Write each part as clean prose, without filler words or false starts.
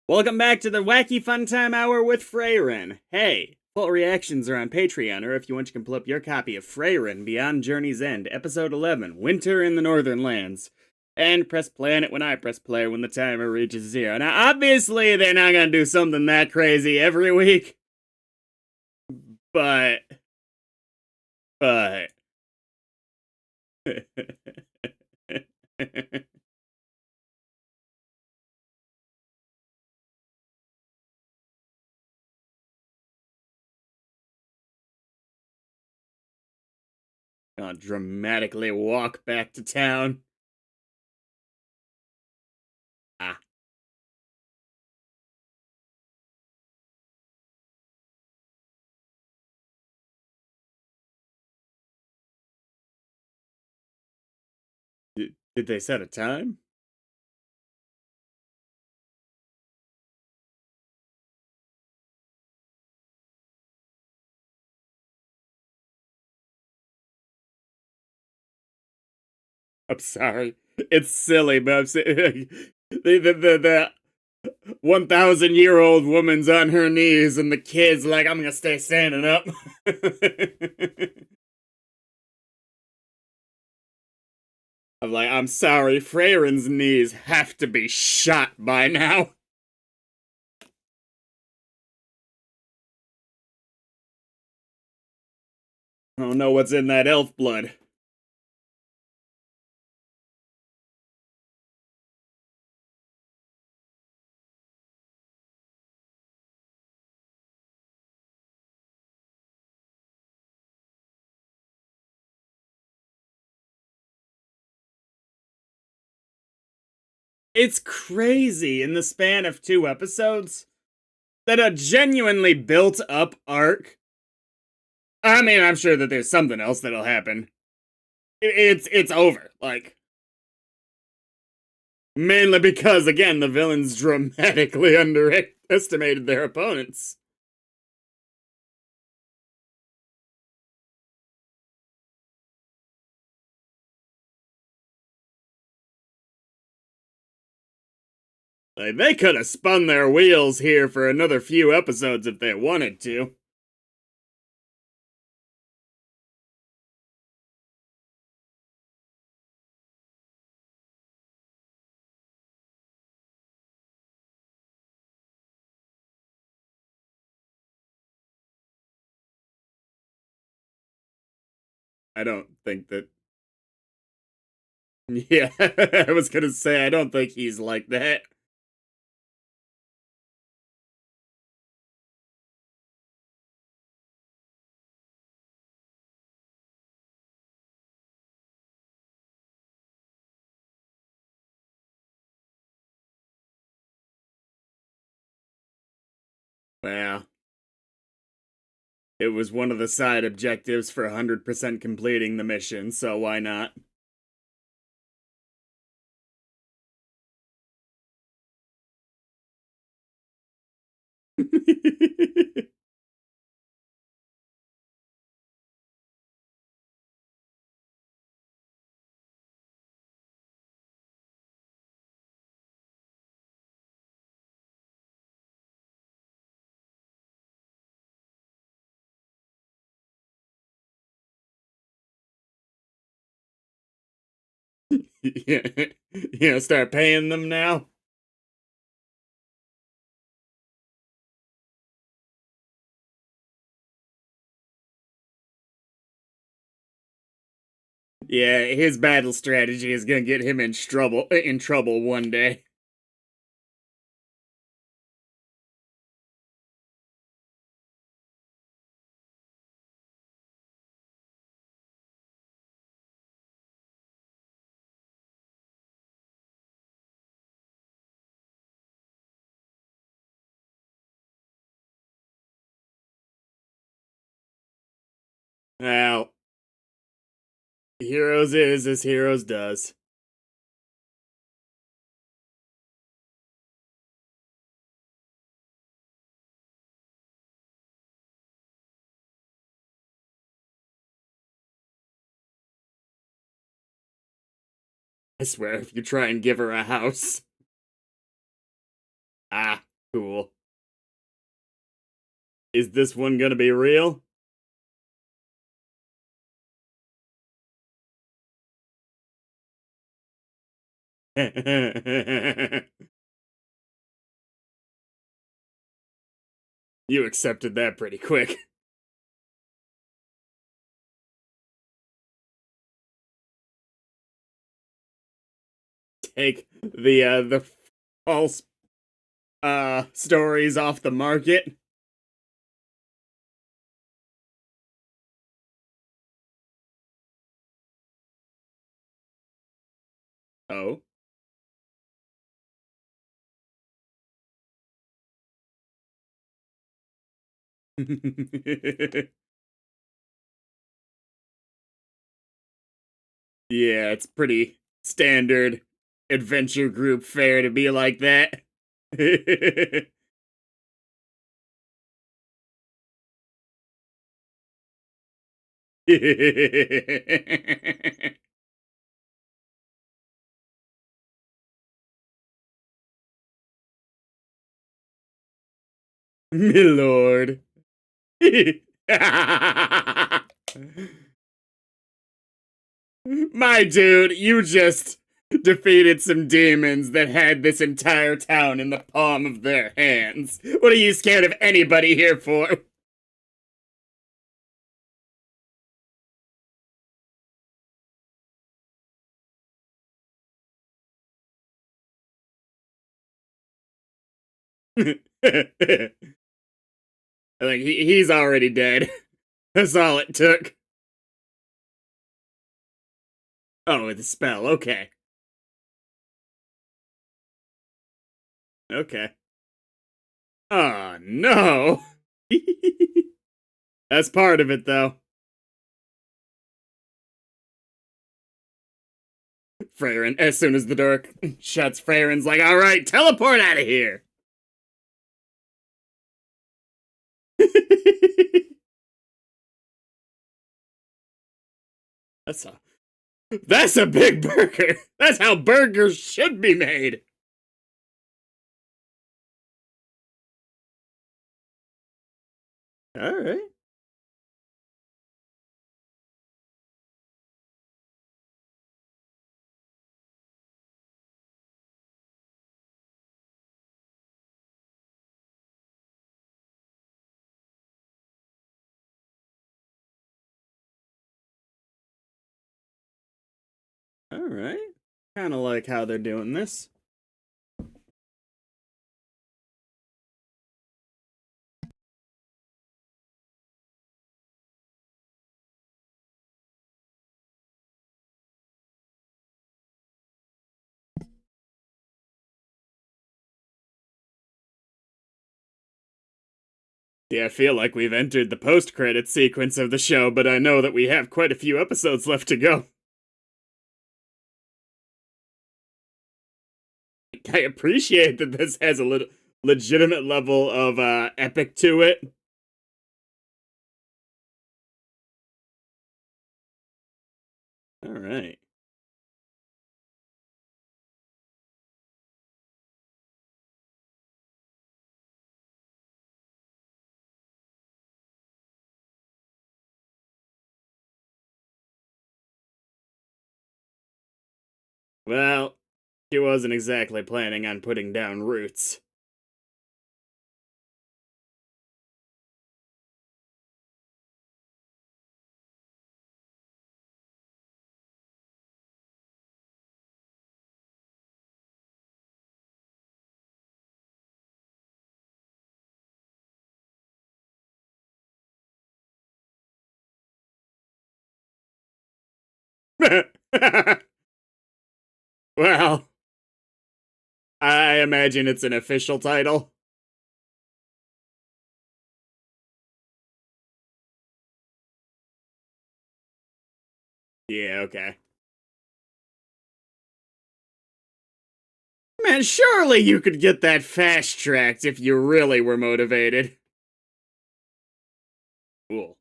Welcome back to the Wacky Fun Time Hour with Frieren. Hey, full reactions are on Patreon, or if you want, you can pull up your copy of Frieren Beyond Journey's End, Episode 11, Winter in the Northern Lands. And press play on it when I press play when the timer reaches 0. Now, obviously, they're not gonna do something that crazy every week, but... But... I'll dramatically walk back to town. Ah. Did they set a time? I'm sorry. It's silly, but I'm saying the 1,000-year-old woman's on her knees, and the kid's like, "I'm gonna stay standing up." I'm like, "I'm sorry, Freyren's knees have to be shot by now." I don't know what's in that elf blood. It's crazy in the span of 2 episodes that a genuinely built up arc. I mean, I'm sure that there's something else that'll happen. It's over. Like, mainly because, again, the villains dramatically underestimated their opponents. Like, they could have spun their wheels here for another few episodes if they wanted to. I don't think that. Yeah, I was gonna say, I don't think he's like that. Well, it was one of the side objectives for 100% completing the mission, so why not? Yeah, start paying them now. Yeah, his battle strategy is gonna get him in trouble one day. Well, heroes is as heroes does. I swear, if you try and give her a house. Ah. Cool. Is this one gonna be real? You accepted that pretty quick. Take the false stories off the market. Oh. Yeah, it's pretty standard adventure group fare to be like that. My lord. My dude, you just defeated some demons that had this entire town in the palm of their hands. What are you scared of anybody here for? I think he's already dead. That's all it took. Oh, the spell. Okay. Okay. Oh, no. That's part of it, though. Frieren, as soon as the door shuts, Frieren's like, all right, teleport out of here. that's a that's a big burger. That's how burgers should be made. All right. All right. Kind of like how they're doing this. Yeah, I feel like we've entered the post-credit sequence of the show, but I know that we have quite a few episodes left to go. I appreciate that this has a little legitimate level of epic to it. All right. Well, she wasn't exactly planning on putting down roots. Well, I imagine it's an official title. Yeah, okay. Man, surely you could get that fast tracked if you really were motivated. Cool.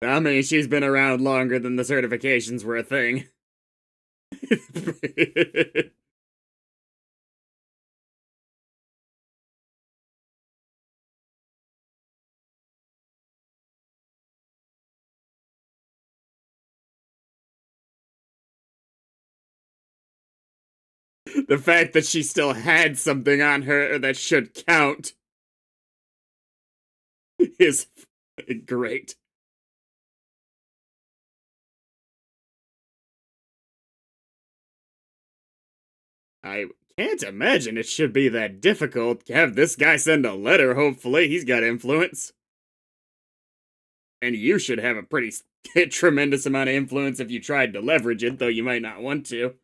I mean, she's been around longer than the certifications were a thing. The fact that she still had something on her that should count is great. I can't imagine it should be that difficult. Have this guy send a letter, hopefully. He's got influence. And you should have a pretty tremendous amount of influence if you tried to leverage it, though you might not want to.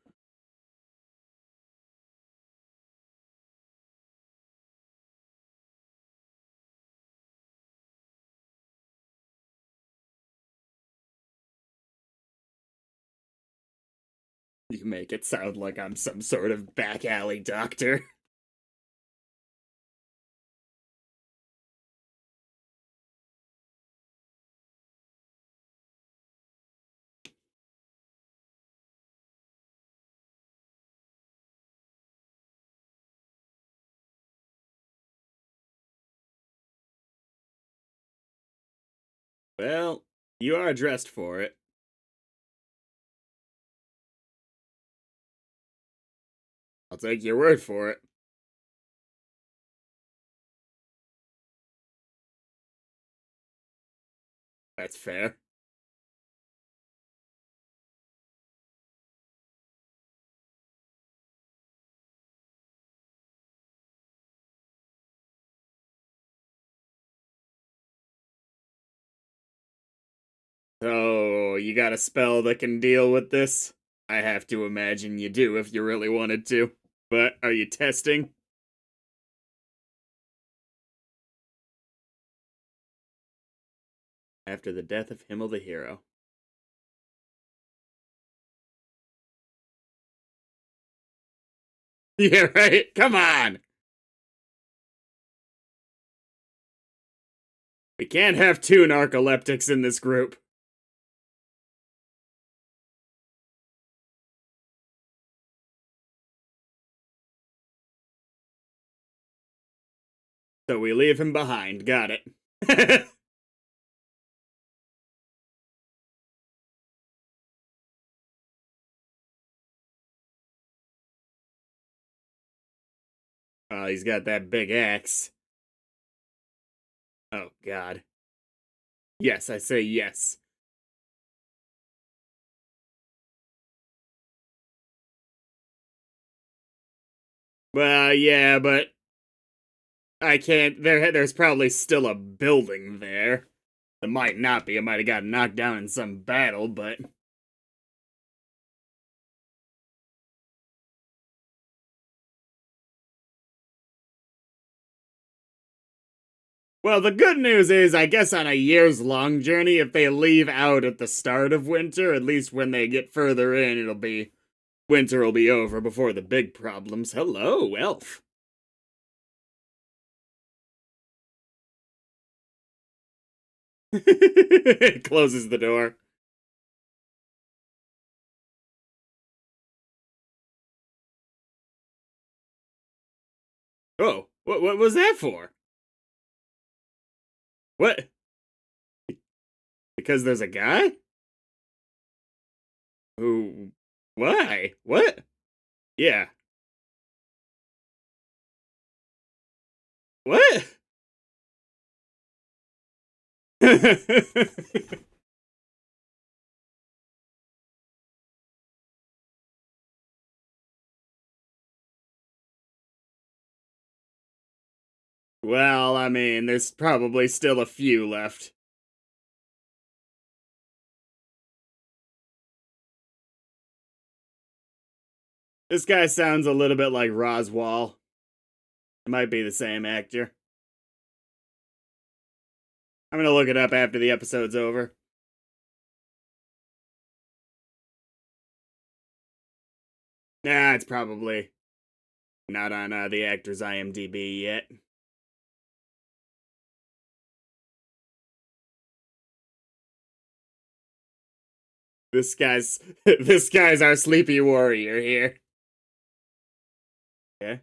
You make it sound like I'm some sort of back alley doctor. Well, you are dressed for it. I'll take your word for it. That's fair. So, you got a spell that can deal with this? I have to imagine you do if you really wanted to. But are you testing? After the death of Himmel the hero. Yeah, right? Come on! We can't have two narcoleptics in this group. So we leave him behind. Got it. Oh, he's got that big axe. Oh, God. Yes, I say yes. Well, yeah, but I can't. There's probably still a building there. It might not be. It might have got knocked down in some battle, but. Well, the good news is, I guess on a years long journey, if they leave out at the start of winter, at least when they get further in, it'll be. Winter will be over before the big problems. Hello, elf. Closes the door. Oh, what was that for? What? Because there's a guy? Who? Why? What? Yeah. What? Well, I mean, there's probably still a few left. This guy sounds a little bit like Roswell. It might be the same actor. I'm gonna look it up after the episode's over. Nah, it's probably not on the actor's IMDb yet. this guy's our sleepy warrior here. Okay.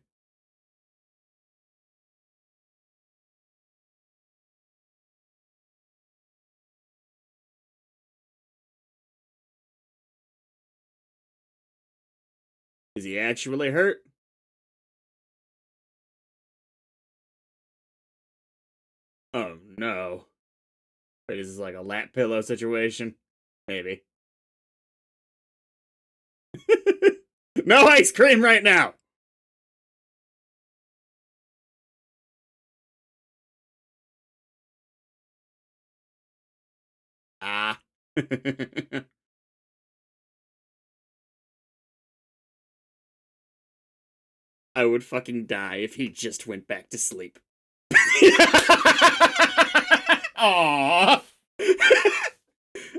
Is he actually hurt? Oh no. Wait, is this like a lap pillow situation? Maybe. No ice cream right now! Ah. I would fucking die if he just went back to sleep. Aww.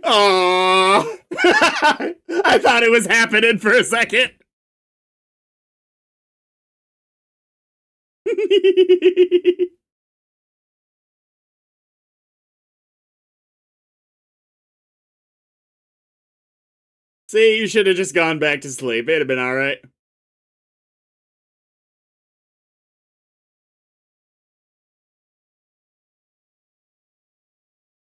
Aww. I thought it was happening for a second. See, you should have just gone back to sleep. It'd have been alright.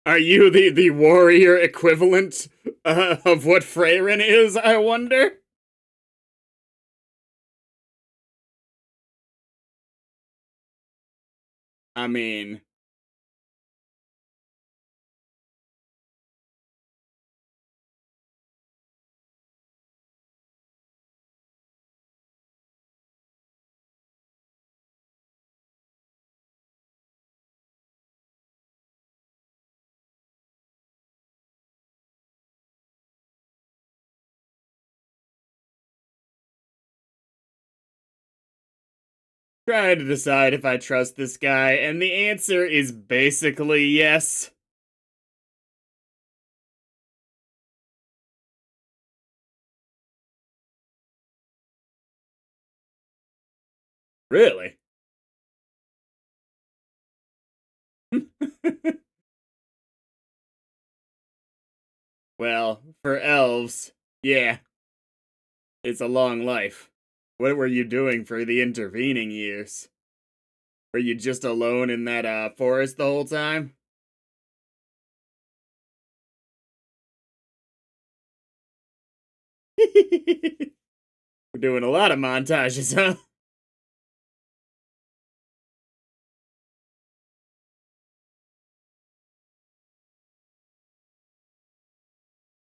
Are you the warrior equivalent of what Frieren is, I wonder? I mean, trying to decide if I trust this guy, and the answer is basically yes. Really? Well, for elves, yeah, it's a long life. What were you doing for the intervening years? Were you just alone in that forest the whole time? We're doing a lot of montages, huh?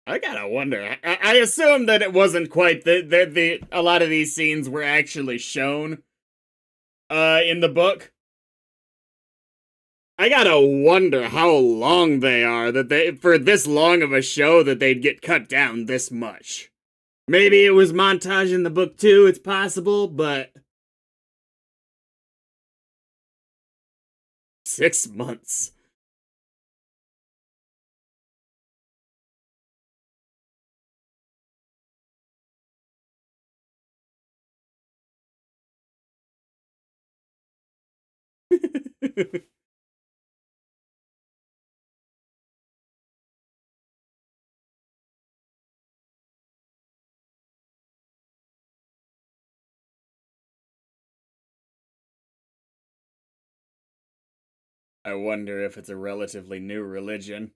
I gotta wonder. I assume that it wasn't quite the a lot of these scenes were actually shown in the book. I gotta wonder how long they are that they for this long of a show that they'd get cut down this much. Maybe it was montage in the book too, it's possible, but 6 months. I wonder if it's a relatively new religion.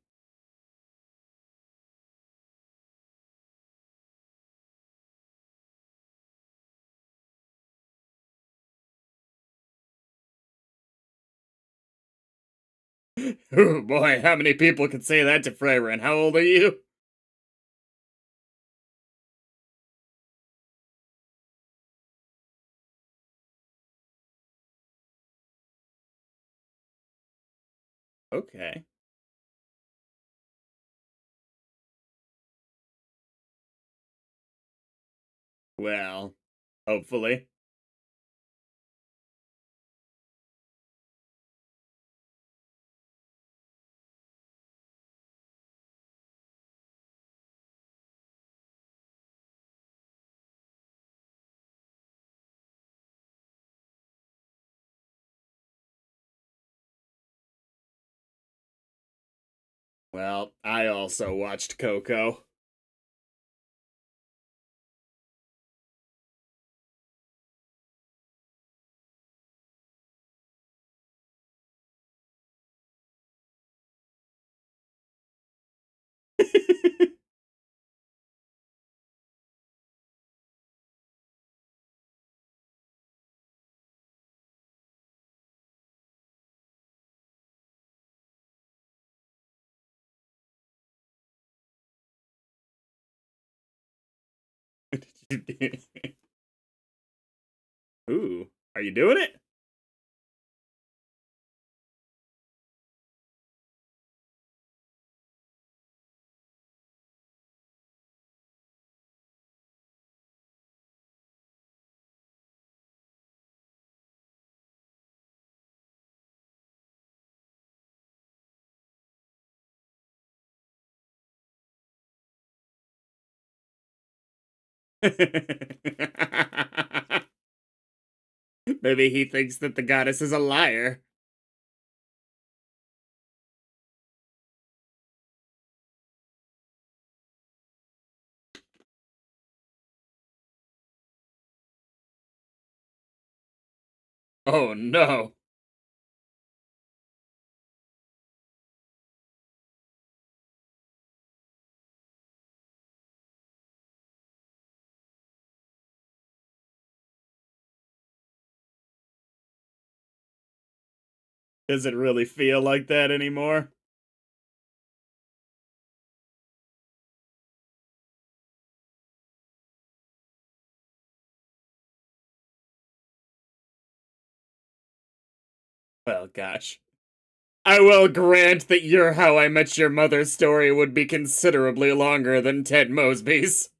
Oh boy, how many people could say that to Frieren? How old are you? Okay. Well, hopefully. Well, I also watched Coco. Ooh, are you doing it? Maybe he thinks that the goddess is a liar. Oh no. Does it really feel like that anymore? Well, gosh. I will grant that your How I Met Your Mother story would be considerably longer than Ted Mosby's.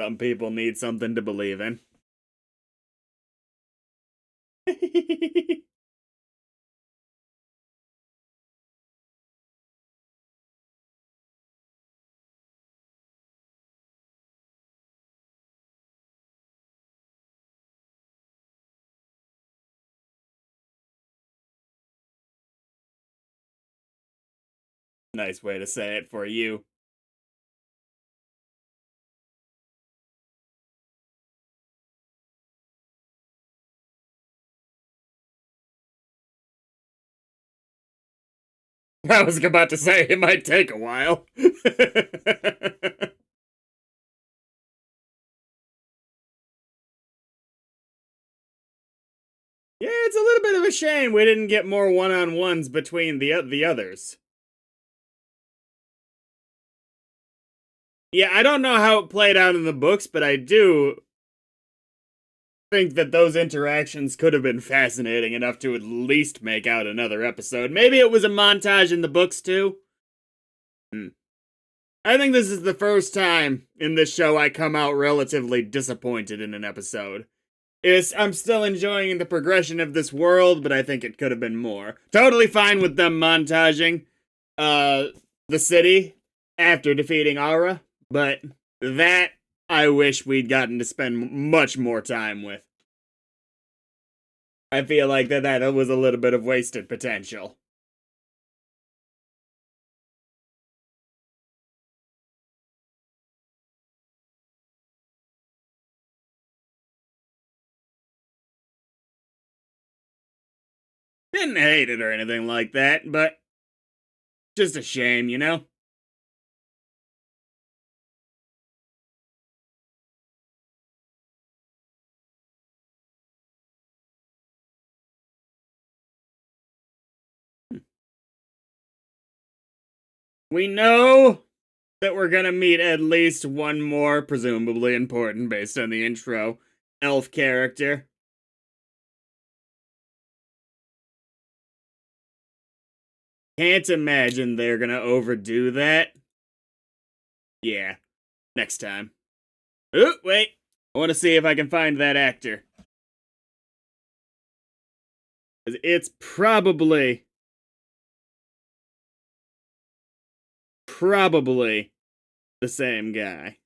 Some people need something to believe in. Nice way to say it for you. I was about to say it might take a while. Yeah, it's a little bit of a shame we didn't get more one-on-ones between the others. Yeah, I don't know how it played out in the books, but I do think that those interactions could have been fascinating enough to at least make out another episode. Maybe it was a montage in the books too. Hmm. I think this is the first time in this show I come out relatively disappointed in an episode. I'm still enjoying the progression of this world, but I think it could have been more. Totally fine with them montaging uh the city after defeating Aura, but that I wish we'd gotten to spend much more time with. I feel like that was a little bit of wasted potential. Didn't hate it or anything like that, but just a shame, you know? We know that we're gonna meet at least one more, presumably important based on the intro, elf character. Can't imagine they're gonna overdo that. Yeah, next time. Oh, wait. I want to see if I can find that actor. It's probably the same guy.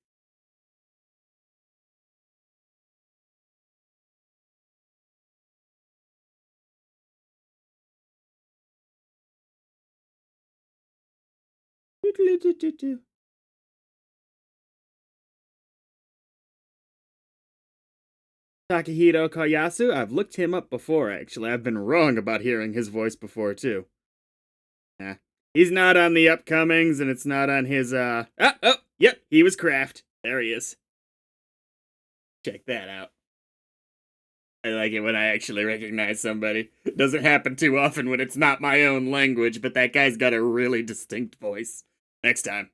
Takahito Koyasu, I've looked him up before, actually. I've been wrong about hearing his voice before, too. Yeah. He's not on the upcomings, and it's not on his, yep, he was Kraft. There he is. Check that out. I like it when I actually recognize somebody. It doesn't happen too often when it's not my own language, but that guy's got a really distinct voice. Next time.